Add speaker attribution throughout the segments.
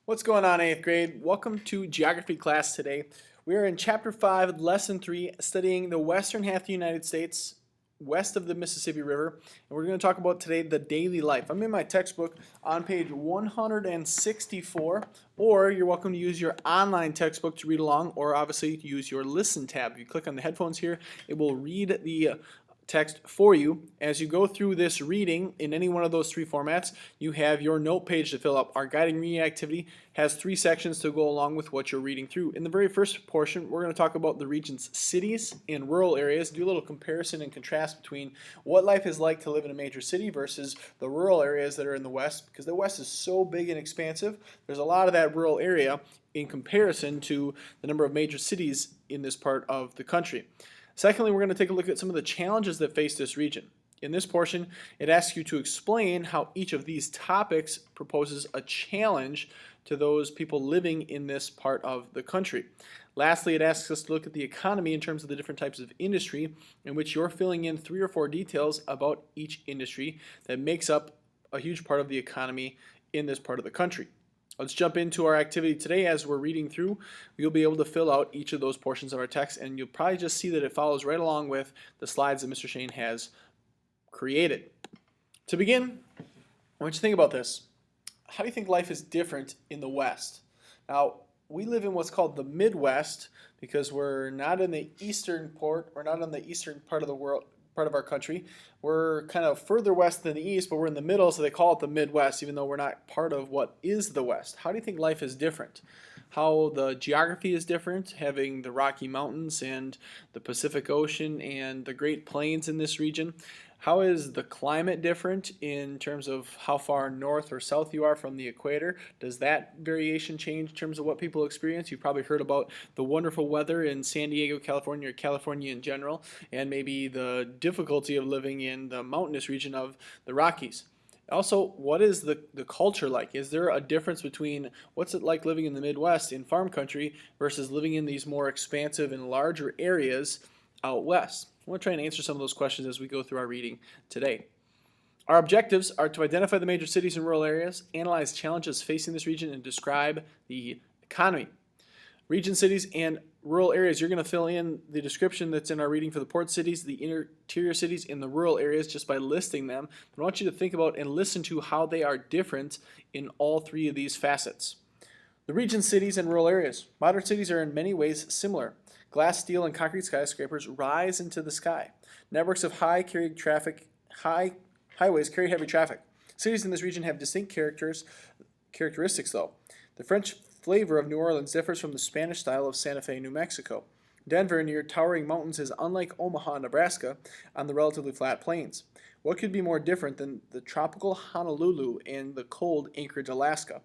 Speaker 1: What's going on, 8th grade? Welcome to geography class today. We are in chapter 5, lesson 3, studying the western half of the United States, west of the Mississippi River. And we're going to talk about today the daily life. I'm in my textbook on page 164, or you're welcome to use your online textbook to read along, or obviously use your listen tab. If you click on the headphones here, it will read the text for you. As you go through this reading in any one of those three formats, you have your note page to fill up. Our guiding reading activity has 3 sections to go along with what you're reading through. In the very first portion, we're going to talk about the region's cities and rural areas, do a little comparison and contrast between what life is like to live in a major city versus the rural areas that are in the West, because the West is so big and expansive. There's a lot of that rural area in comparison to the number of major cities in this part of the country. Secondly, we're going to take a look at some of the challenges that face this region. In this portion, it asks you to explain how each of these topics proposes a challenge to those people living in this part of the country. Lastly, it asks us to look at the economy in terms of the different types of industry, in which you're filling in 3 or 4 details about each industry that makes up a huge part of the economy in this part of the country. Let's jump into our activity today. As we're reading through, you'll be able to fill out each of those portions of our text, and you'll probably just see that it follows right along with the slides that Mr. Shane has created. To begin, I want you to think about this. How do you think life is different in the West? Now, we live in what's called the Midwest because we're not in the eastern part of the world, part of our country. We're kind of further west than the east, but we're in the middle, so they call it the Midwest, even though we're not part of what is the West. How do you think life is different? How the geography is different, having the Rocky Mountains and the Pacific Ocean and the Great Plains in this region. How is the climate different in terms of how far north or south you are from the equator? Does that variation change in terms of what people experience? You've probably heard about the wonderful weather in San Diego, California, or California in general, and maybe the difficulty of living in the mountainous region of the Rockies. Also, what is the culture like? Is there a difference between what's it like living in the Midwest in farm country versus living in these more expansive and larger areas out west? I want to try and answer some of those questions as we go through our reading today. Our objectives are to identify the major cities and rural areas, analyze challenges facing this region, and describe the economy. Region cities and rural areas, you're going to fill in the description that's in our reading for the port cities, the interior cities, and the rural areas just by listing them. But I want you to think about and listen to how they are different in all 3 of these facets. The region cities and rural areas. Modern cities are in many ways similar. Glass, steel, and concrete skyscrapers rise into the sky. Networks of highways carry heavy traffic. Cities in this region have distinct characteristics, though. The French flavor of New Orleans differs from the Spanish style of Santa Fe, New Mexico. Denver, near towering mountains, is unlike Omaha, Nebraska, on the relatively flat plains. What could be more different than the tropical Honolulu and the cold Anchorage, Alaska?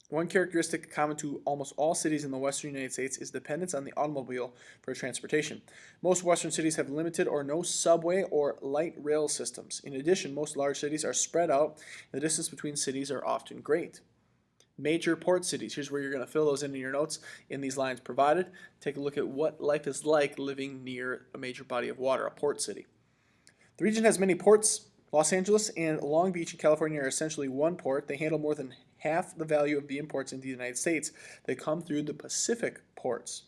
Speaker 1: One characteristic common to almost all cities in the western United States is dependence on the automobile for transportation. Most western cities have limited or no subway or light rail systems. In addition, most large cities are spread out, and the distance between cities are often great. Major port cities. Here's where you're going to fill those in your notes in these lines provided. Take a look at what life is like living near a major body of water, a port city. The region has many ports. Los Angeles and Long Beach in California are essentially one port. They handle more than half the value of the imports into the United States. They come through the Pacific ports.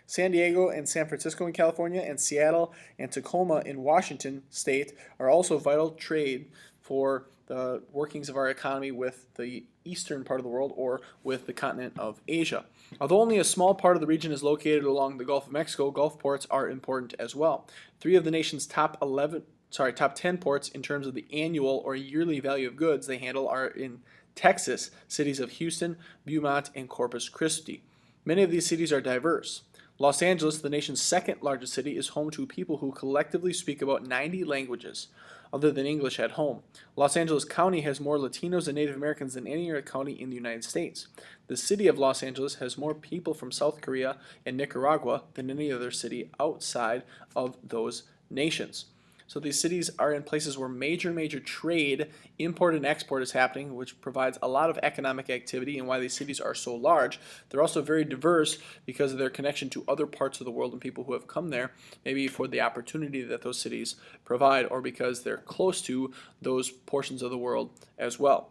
Speaker 1: San Diego and San Francisco in California, and Seattle and Tacoma in Washington state are also vital trade for the workings of our economy with the eastern part of the world or with the continent of Asia. Although only a small part of the region is located along the Gulf of Mexico, Gulf ports are important as well. 3 of the nation's top 10 ports in terms of the annual or yearly value of goods they handle are in Texas, cities of Houston, Beaumont, and Corpus Christi. Many of these cities are diverse. Los Angeles, the nation's 2nd largest city, is home to people who collectively speak about 90 languages other than English at home. Los Angeles County has more Latinos and Native Americans than any other county in the United States. The city of Los Angeles has more people from South Korea and Nicaragua than any other city outside of those nations. So these cities are in places where major trade, import and export is happening, which provides a lot of economic activity, and why these cities are so large. They're also very diverse because of their connection to other parts of the world and people who have come there, maybe for the opportunity that those cities provide, or because they're close to those portions of the world as well.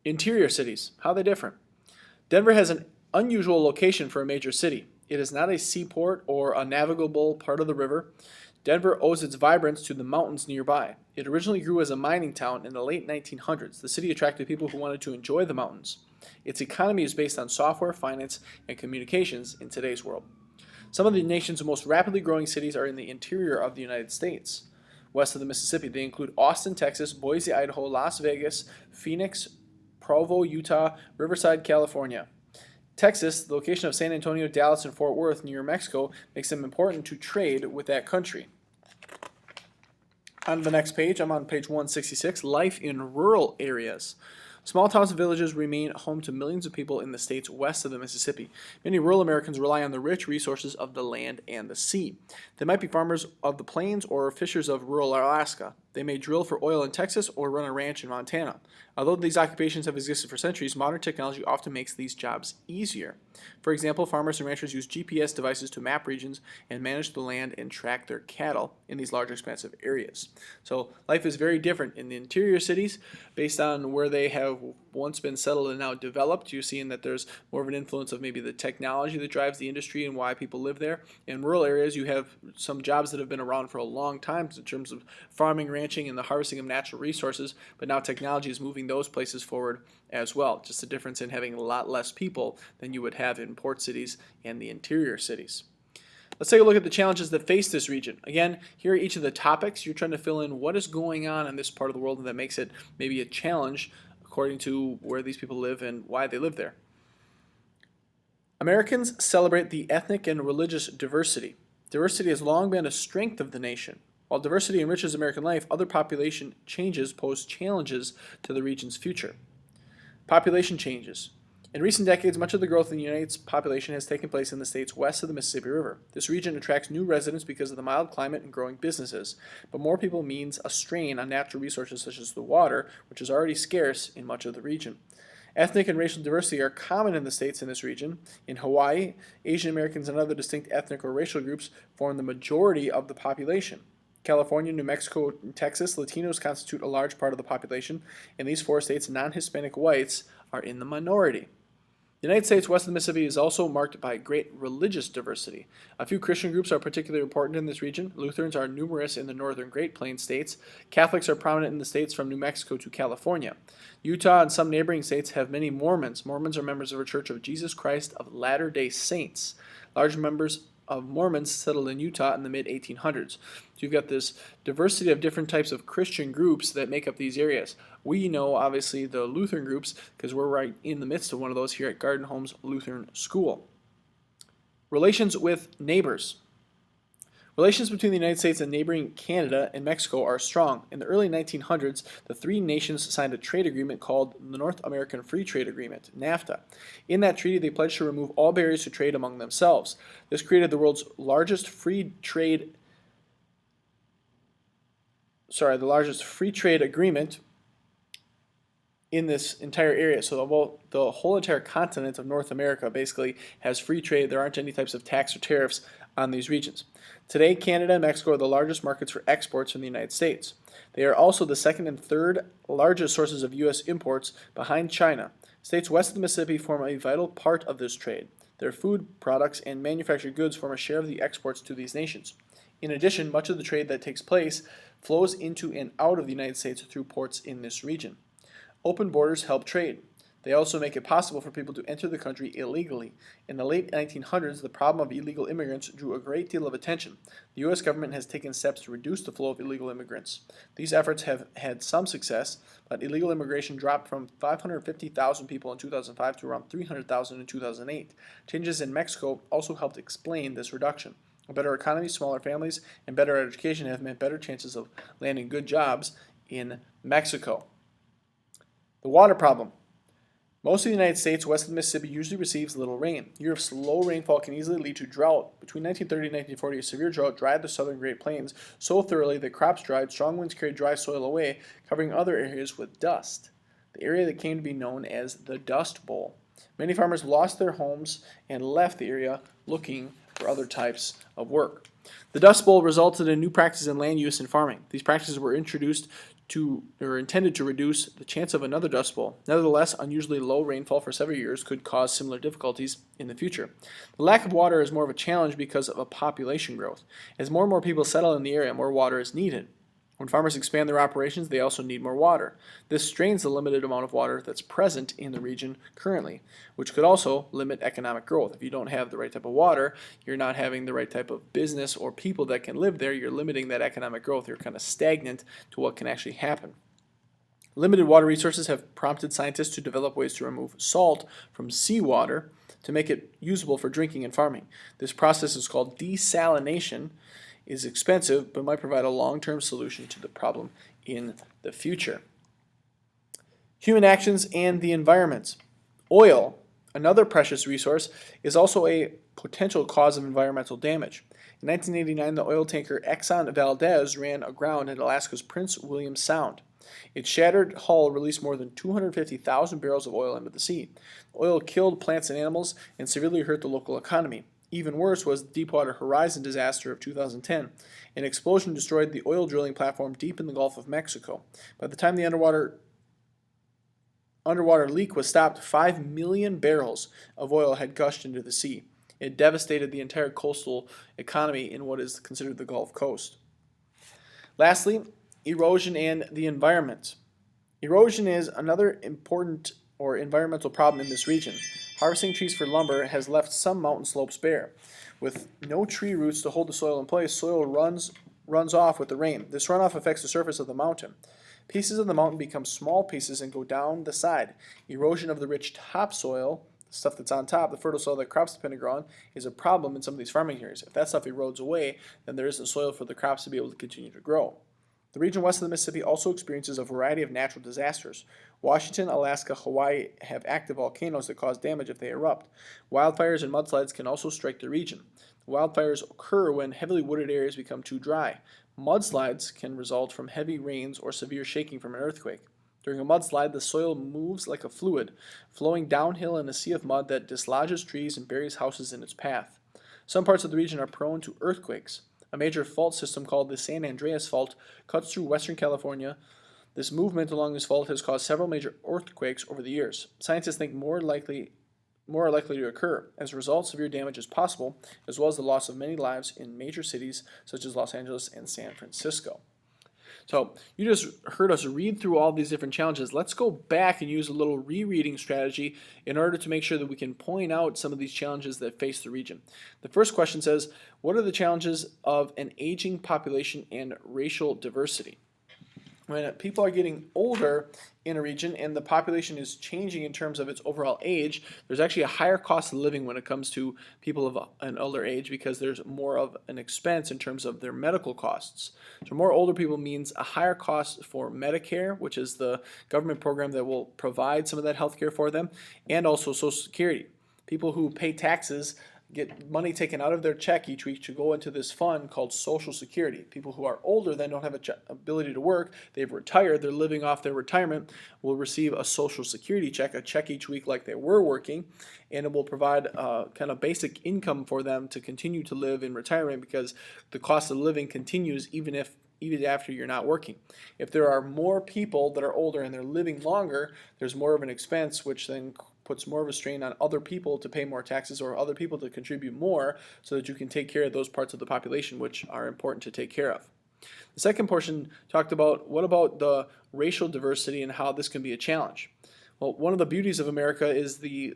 Speaker 1: Interior cities, how are they different? Denver has an unusual location for a major city. It is not a seaport or a navigable part of the river. Denver owes its vibrance to the mountains nearby. It originally grew as a mining town in the late 1900s. The city attracted people who wanted to enjoy the mountains. Its economy is based on software, finance, and communications in today's world. Some of the nation's most rapidly growing cities are in the interior of the United States. West of the Mississippi, they include Austin, Texas, Boise, Idaho, Las Vegas, Phoenix, Provo, Utah, Riverside, California. Texas, the location of San Antonio, Dallas, and Fort Worth near Mexico, makes them important to trade with that country. On the next page, I'm on page 166, life in rural areas. Small towns and villages remain home to millions of people in the states west of the Mississippi. Many rural Americans rely on the rich resources of the land and the sea. They might be farmers of the plains or fishers of rural Alaska. They may drill for oil in Texas or run a ranch in Montana. Although these occupations have existed for centuries, modern technology often makes these jobs easier. For example, farmers and ranchers use GPS devices to map regions and manage the land and track their cattle in these large, expansive areas. So life is very different in the interior cities based on where they have once been settled and now developed. You're seeing that there's more of an influence of maybe the technology that drives the industry and why people live there. In rural areas, you have some jobs that have been around for a long time in terms of farming, ranching, and the harvesting of natural resources, but now technology is moving those places forward as well. Just a difference in having a lot less people than you would have in port cities and the interior cities. Let's take a look at the challenges that face this region. Again, here are each of the topics. You're trying to fill in what is going on in this part of the world and that makes it maybe a challenge according to where these people live and why they live there. Americans celebrate the ethnic and religious diversity. Diversity has long been a strength of the nation. While diversity enriches American life, other population changes pose challenges to the region's future. Population changes. In recent decades, much of the growth in the United States population has taken place in the states west of the Mississippi River. This region attracts new residents because of the mild climate and growing businesses, but more people means a strain on natural resources such as the water, which is already scarce in much of the region. Ethnic and racial diversity are common in the states in this region. In Hawaii, Asian Americans and other distinct ethnic or racial groups form the majority of the population. California, New Mexico, and Texas, Latinos constitute a large part of the population. In these four states, non-Hispanic whites are in the minority. The United States west of the Mississippi is also marked by great religious diversity. A few Christian groups are particularly important in this region. Lutherans are numerous in the northern Great Plains states. Catholics are prominent in the states from New Mexico to California. Utah and some neighboring states have many Mormons. Mormons are members of a Church of Jesus Christ of Latter-day Saints. Large members of Mormons settled in Utah in the mid-1800s. So you've got this diversity of different types of Christian groups that make up these areas. We know, obviously, the Lutheran groups because we're right in the midst of one of those here at Garden Homes Lutheran School. Relations with neighbors. Relations between the United States and neighboring Canada and Mexico are strong. In the early 1900s, the three nations signed a trade agreement called the North American Free Trade Agreement, NAFTA. In that treaty, they pledged to remove all barriers to trade among themselves. This created the world's largest free trade agreement in this entire area. So the whole entire continent of North America basically has free trade. There aren't any types of tax or tariffs on these regions. Today, Canada and Mexico are the largest markets for exports from the United States. They are also the second and third largest sources of U.S. imports behind China. States west of the Mississippi form a vital part of this trade. Their food products and manufactured goods form a share of the exports to these nations. In addition, much of the trade that takes place flows into and out of the United States through ports in this region. Open borders help trade. They also make it possible for people to enter the country illegally. In the late 1900s, the problem of illegal immigrants drew a great deal of attention. The U.S. government has taken steps to reduce the flow of illegal immigrants. These efforts have had some success, but illegal immigration dropped from 550,000 people in 2005 to around 300,000 in 2008. Changes in Mexico also helped explain this reduction. A better economy, smaller families, and better education have meant better chances of landing good jobs in Mexico. The water problem. Most of the United States west of the Mississippi usually receives little rain. Europe's low rainfall can easily lead to drought. Between 1930 and 1940, a severe drought dried the southern Great Plains so thoroughly that crops dried, strong winds carried dry soil away, covering other areas with dust. The area that came to be known as the Dust Bowl. Many farmers lost their homes and left the area looking for other types of work. The Dust Bowl resulted in new practices in land use and farming. These practices were introduced intended to reduce the chance of another Dust Bowl. Nevertheless, unusually low rainfall for several years could cause similar difficulties in the future. The lack of water is more of a challenge because of a population growth. As more and more people settle in the area, more water is needed. When farmers expand their operations, they also need more water. This strains the limited amount of water that's present in the region currently, which could also limit economic growth. If you don't have the right type of water, you're not having the right type of business or people that can live there, you're limiting that economic growth. You're kind of stagnant to what can actually happen. Limited water resources have prompted scientists to develop ways to remove salt from seawater to make it usable for drinking and farming. This process is called desalination, is expensive, but might provide a long-term solution to the problem in the future. Human actions and the environment. Oil, another precious resource, is also a potential cause of environmental damage. In 1989, the oil tanker Exxon Valdez ran aground in Alaska's Prince William Sound. Its shattered hull released more than 250,000 barrels of oil into the sea. The oil killed plants and animals and severely hurt the local economy. Even worse was the Deepwater Horizon disaster of 2010. An explosion destroyed the oil drilling platform deep in the Gulf of Mexico. By the time the underwater leak was stopped, 5 million barrels of oil had gushed into the sea. It devastated the entire coastal economy in what is considered the Gulf Coast. Lastly, erosion and the environment. Erosion is another important or environmental problem in this region. Harvesting trees for lumber has left some mountain slopes bare. With no tree roots to hold the soil in place, soil runs off with the rain. This runoff affects the surface of the mountain. Pieces of the mountain become small pieces and go down the side. Erosion of the rich topsoil, the stuff that's on top, the fertile soil that crops depend on, is a problem in some of these farming areas. If that stuff erodes away, then there isn't soil for the crops to be able to continue to grow. The region west of the Mississippi also experiences a variety of natural disasters. Washington, Alaska, Hawaii have active volcanoes that cause damage if they erupt. Wildfires and mudslides can also strike the region. Wildfires occur when heavily wooded areas become too dry. Mudslides can result from heavy rains or severe shaking from an earthquake. During a mudslide, the soil moves like a fluid, flowing downhill in a sea of mud that dislodges trees and buries houses in its path. Some parts of the region are prone to earthquakes. A major fault system called the San Andreas Fault cuts through western California. This movement along this fault has caused several major earthquakes over the years. Scientists think more are likely to occur. As a result, severe damage is possible, as well as the loss of many lives in major cities such as Los Angeles and San Francisco. So you just heard us read through all these different challenges. Let's go back and use a little rereading strategy in order to make sure that we can point out some of these challenges that face the region. The first question says, what are the challenges of an aging population and racial diversity? When people are getting older in a region and the population is changing in terms of its overall age, there's actually a higher cost of living when it comes to people of an older age because there's more of an expense in terms of their medical costs. So more older people means a higher cost for Medicare, which is the government program that will provide some of that health care for them, and also Social Security. People who pay taxes get money taken out of their check each week to go into this fund called Social Security. People who are older then don't have an ability to work, they've retired, they're living off their retirement, will receive a Social Security check, a check each week like they were working, and it will provide kind of basic income for them to continue to live in retirement because the cost of living continues even after you're not working. If there are more people that are older and they're living longer, there's more of an expense, which then puts more of a strain on other people to pay more taxes or other people to contribute more so that you can take care of those parts of the population which are important to take care of. The second portion talked about what about the racial diversity and how this can be a challenge. Well, one of the beauties of America is the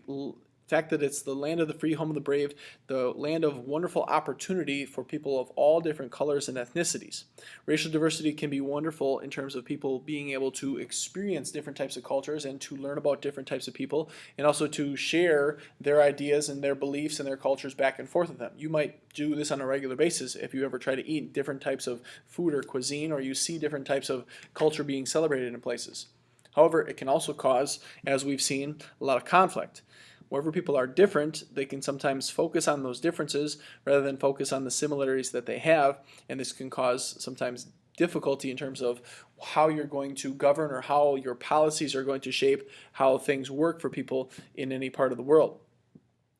Speaker 1: fact that it's the land of the free, home of the brave, the land of wonderful opportunity for people of all different colors and ethnicities. Racial diversity can be wonderful in terms of people being able to experience different types of cultures and to learn about different types of people and also to share their ideas and their beliefs and their cultures back and forth with them. You might do this on a regular basis if you ever try to eat different types of food or cuisine or you see different types of culture being celebrated in places. However, it can also cause, as we've seen, a lot of conflict. Wherever people are different, they can sometimes focus on those differences rather than focus on the similarities that they have, and this can cause sometimes difficulty in terms of how you're going to govern or how your policies are going to shape how things work for people in any part of the world.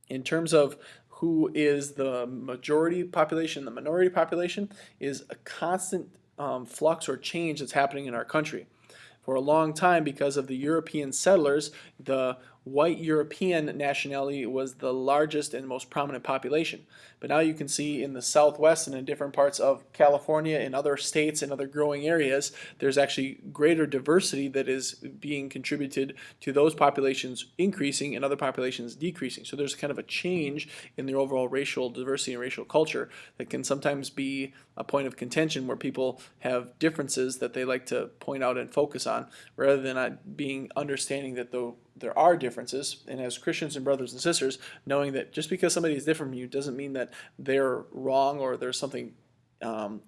Speaker 1: In terms of who is the majority population, the minority population is a constant flux or change that's happening in our country. For a long time, because of the European settlers, the white European nationality was the largest and most prominent population. But now you can see in the Southwest and in different parts of California and other states and other growing areas, there's actually greater diversity that is being contributed to those populations increasing and other populations decreasing. So there's kind of a change in the overall racial diversity and racial culture that can sometimes be a point of contention where people have differences that they like to point out and focus on, rather than not being understanding that though there are differences, and as Christians and brothers and sisters, knowing that just because somebody is different from you doesn't mean that they're wrong or there's something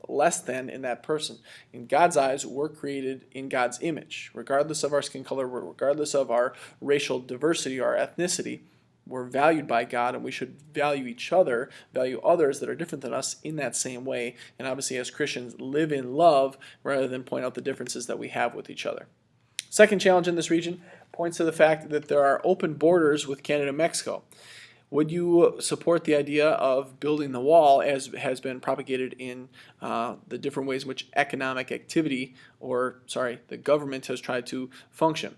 Speaker 1: less than in that person. In God's eyes, we're created in God's image. Regardless of our skin color, regardless of our racial diversity, our ethnicity, we're valued by God, and we should value each other, value others that are different than us in that same way. And obviously, as Christians, live in love rather than point out the differences that we have with each other. Second challenge in this region points to the fact that there are open borders with Canada and Mexico. Would you support the idea of building the wall, as has been propagated in the different ways in which economic activity, the government has tried to function?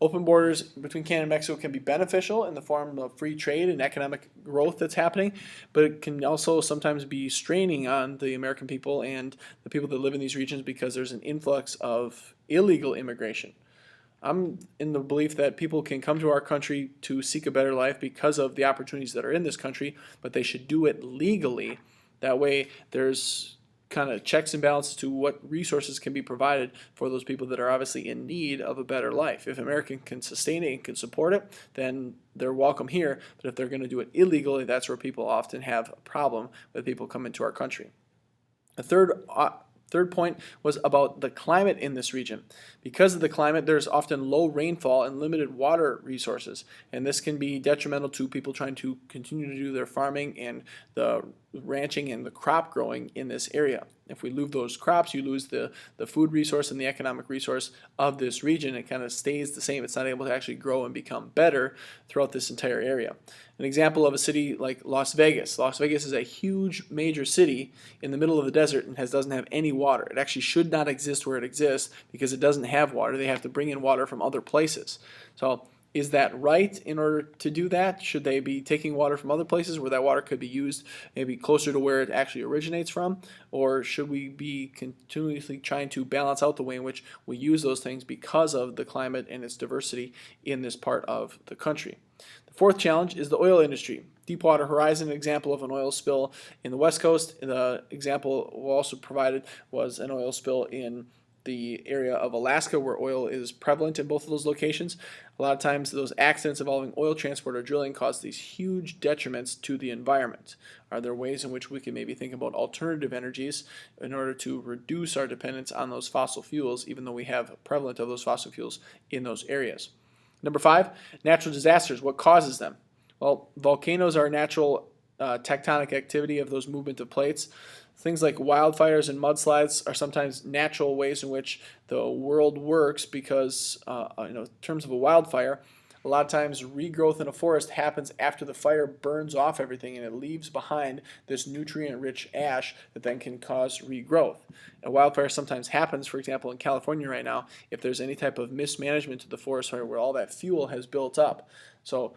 Speaker 1: Open borders between Canada and Mexico can be beneficial in the form of free trade and economic growth that's happening, but it can also sometimes be straining on the American people and the people that live in these regions because there's an influx of illegal immigration. I'm in the belief that people can come to our country to seek a better life because of the opportunities that are in this country, but they should do it legally. That way there's kind of checks and balances to what resources can be provided for those people that are obviously in need of a better life. If America can sustain it and can support it, then they're welcome here. But if they're going to do it illegally, that's where people often have a problem with people coming to our country. The third point was about the climate in this region. Because of the climate, there's often low rainfall and limited water resources, and this can be detrimental to people trying to continue to do their farming and the ranching and the crop growing in this area. If we lose those crops, you lose the food resource and the economic resource of this region. It kind of stays the same. It's not able to actually grow and become better throughout this entire area. An example of a city like Las Vegas. Las Vegas is a huge major city in the middle of the desert and doesn't have any water. It actually should not exist where it exists because it doesn't have water. They have to bring in water from other places. So is that right in order to do that? Should they be taking water from other places where that water could be used maybe closer to where it actually originates from? Or should we be continuously trying to balance out the way in which we use those things because of the climate and its diversity in this part of the country? The fourth challenge is the oil industry. Deepwater Horizon, an example of an oil spill in the West Coast. The example also provided was an oil spill in the area of Alaska, where oil is prevalent in both of those locations. A lot of times those accidents involving oil transport or drilling cause these huge detriments to the environment. Are there ways in which we can maybe think about alternative energies in order to reduce our dependence on those fossil fuels, even though we have prevalent of those fossil fuels in those areas? Number 5, natural disasters. What causes them? Well, volcanoes are natural tectonic activity of those movement of plates. Things like wildfires and mudslides are sometimes natural ways in which the world works because, in terms of a wildfire, a lot of times regrowth in a forest happens after the fire burns off everything and it leaves behind this nutrient-rich ash that then can cause regrowth. A wildfire sometimes happens, for example, in California right now, if there's any type of mismanagement to the forest fire where all that fuel has built up. So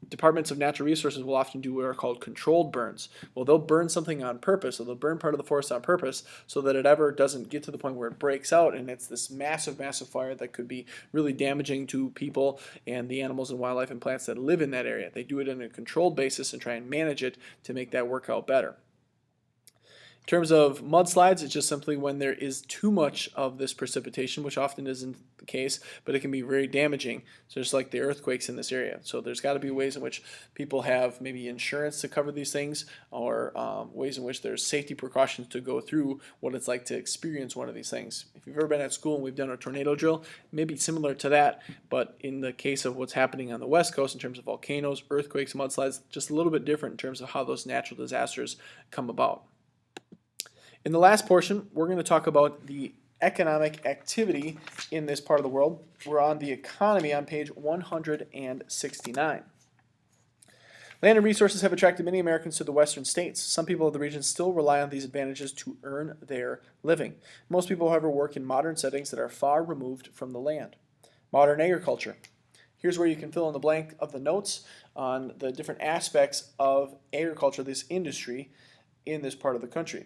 Speaker 1: departments of natural resources will often do what are called controlled burns. Well, they'll burn something on purpose, so they'll burn part of the forest on purpose so that it ever doesn't get to the point where it breaks out and it's this massive, massive fire that could be really damaging to people and the animals and wildlife and plants that live in that area. They do it on a controlled basis and try and manage it to make that work out better. In terms of mudslides, it's just simply when there is too much of this precipitation, which often isn't the case, but it can be very damaging. So just like the earthquakes in this area. So there's got to be ways in which people have maybe insurance to cover these things, or ways in which there's safety precautions to go through what it's like to experience one of these things. If you've ever been at school and we've done a tornado drill, maybe similar to that, but in the case of what's happening on the West Coast in terms of volcanoes, earthquakes, mudslides, just a little bit different in terms of how those natural disasters come about. In the last portion, we're going to talk about the economic activity in this part of the world. We're on the economy on page 169. Land and resources have attracted many Americans to the western states. Some people of the region still rely on these advantages to earn their living. Most people, however, work in modern settings that are far removed from the land. Modern agriculture. Here's where you can fill in the blank of the notes on the different aspects of agriculture, this industry, in this part of the country.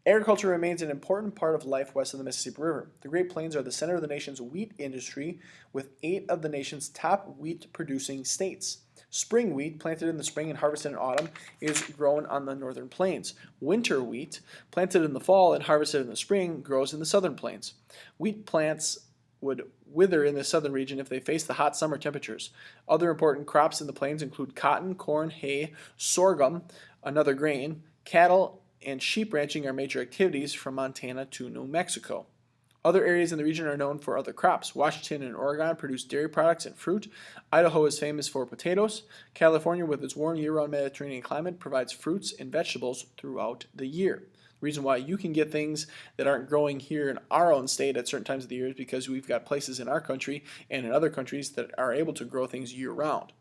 Speaker 1: Agriculture remains an important part of life west of the Mississippi River. The Great Plains are the center of the nation's wheat industry, with 8 of the nation's top wheat-producing states. Spring wheat, planted in the spring and harvested in autumn, is grown on the northern plains. Winter wheat, planted in the fall and harvested in the spring, grows in the southern plains. Wheat plants would wither in the southern region if they face the hot summer temperatures. Other important crops in the plains include cotton, corn, hay, sorghum, another grain, cattle, and sheep ranching are major activities from Montana to New Mexico. Other areas in the region are known for other crops. Washington and Oregon produce dairy products and fruit. Idaho is famous for potatoes. California, with its warm year-round Mediterranean climate, provides fruits and vegetables throughout the year. The reason why you can get things that aren't growing here in our own state at certain times of the year is because we've got places in our country and in other countries that are able to grow things year-round.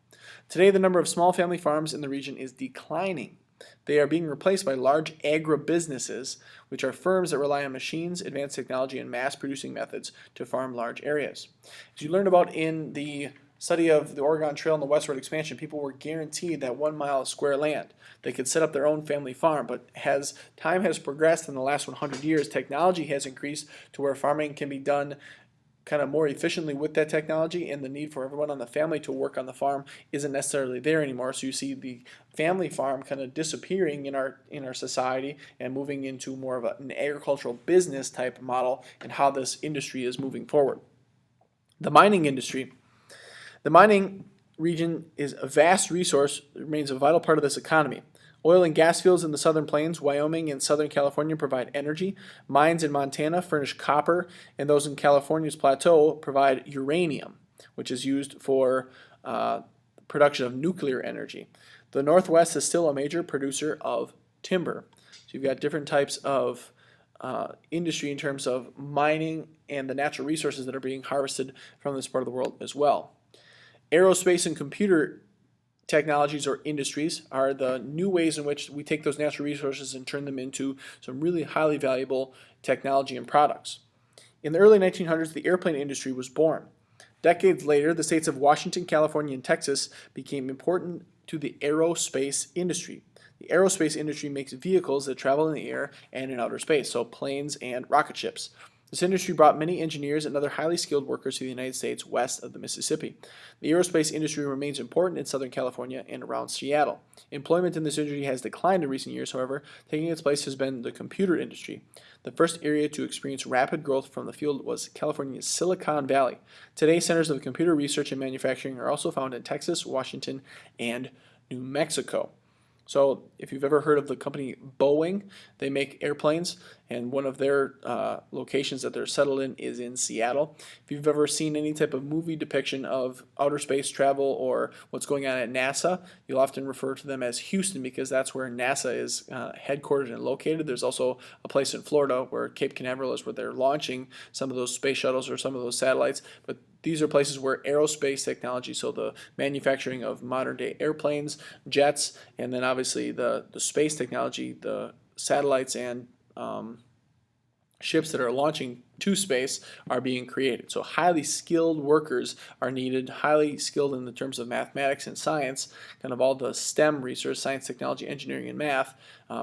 Speaker 1: Today, the number of small family farms in the region is declining. They are being replaced by large agribusinesses, which are firms that rely on machines, advanced technology, and mass-producing methods to farm large areas. As you learned about in the study of the Oregon Trail and the westward expansion, people were guaranteed that 1 mile of square land. They could set up their own family farm, but as time has progressed in the last 100 years, technology has increased to where farming can be done kind of more efficiently with that technology, and the need for everyone on the family to work on the farm isn't necessarily there anymore. So you see the family farm kind of disappearing in our society and moving into more of an agricultural business type model and how this industry is moving forward. The mining industry. The mining region is a vast resource that remains a vital part of this economy. Oil and gas fields in the southern plains, Wyoming, and southern California provide energy. Mines in Montana furnish copper, and those in California's plateau provide uranium, which is used for production of nuclear energy. The Northwest is still a major producer of timber. So you've got different types of industry in terms of mining and the natural resources that are being harvested from this part of the world as well. Aerospace and computer technologies or industries are the new ways in which we take those natural resources and turn them into some really highly valuable technology and products. In the early 1900s, the airplane industry was born. Decades later, the states of Washington, California, and Texas became important to the aerospace industry. The aerospace industry makes vehicles that travel in the air and in outer space, so planes and rocket ships. This industry brought many engineers and other highly skilled workers to the United States west of the Mississippi. The aerospace industry remains important in Southern California and around Seattle. Employment in this industry has declined in recent years, however. Taking its place has been the computer industry. The first area to experience rapid growth from the field was California's Silicon Valley. Today, centers of computer research and manufacturing are also found in Texas, Washington, and New Mexico. So if you've ever heard of the company Boeing, they make airplanes, and one of their locations that they're settled in is in Seattle. If you've ever seen any type of movie depiction of outer space travel or what's going on at NASA, you'll often refer to them as Houston because that's where NASA is headquartered and located. There's also a place in Florida where Cape Canaveral is where they're launching some of those space shuttles or some of those satellites, but these are places where aerospace technology, so the manufacturing of modern day airplanes, jets, and then obviously the space technology, the satellites and ships that are launching to space are being created. So highly skilled workers are needed, highly skilled in the terms of mathematics and science, kind of all the STEM research, science, technology, engineering, and math,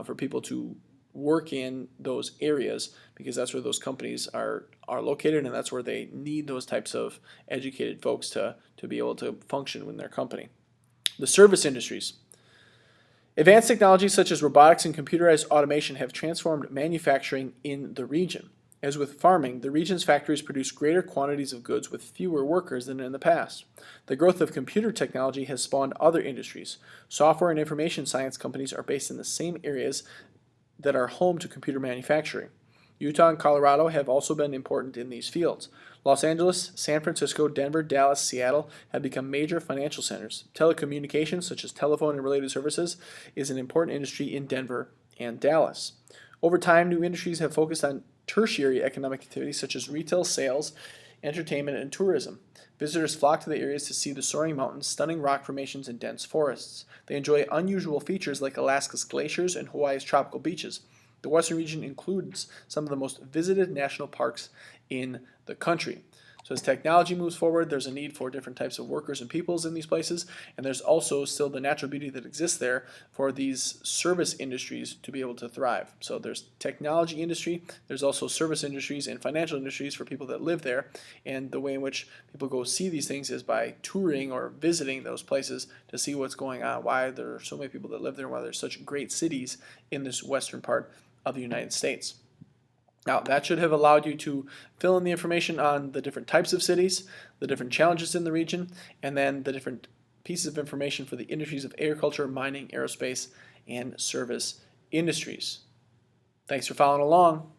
Speaker 1: for people to work in those areas because that's where those companies are located, and that's where they need those types of educated folks to be able to function in their company. The service industries. Advanced technologies such as robotics and computerized automation have transformed manufacturing in the region. As with farming, the region's factories produce greater quantities of goods with fewer workers than in the past. The growth of computer technology has spawned other industries. Software and information science companies are based in the same areas that are home to computer manufacturing. Utah and Colorado have also been important in these fields. Los Angeles, San Francisco, Denver, Dallas, Seattle have become major financial centers. Telecommunications, such as telephone and related services, is an important industry in Denver and Dallas. Over time, new industries have focused on tertiary economic activities such as retail sales entertainment, and tourism. Visitors flock to the areas to see the soaring mountains, stunning rock formations, and dense forests. They enjoy unusual features like Alaska's glaciers and Hawaii's tropical beaches. The western region includes some of the most visited national parks in the country. So as technology moves forward, there's a need for different types of workers and peoples in these places, and there's also still the natural beauty that exists there for these service industries to be able to thrive. So there's technology industry, there's also service industries and financial industries for people that live there, and the way in which people go see these things is by touring or visiting those places to see what's going on, why there are so many people that live there, why there's such great cities in this western part of the United States. Now, that should have allowed you to fill in the information on the different types of cities, the different challenges in the region, and then the different pieces of information for the industries of agriculture, mining, aerospace, and service industries. Thanks for following along.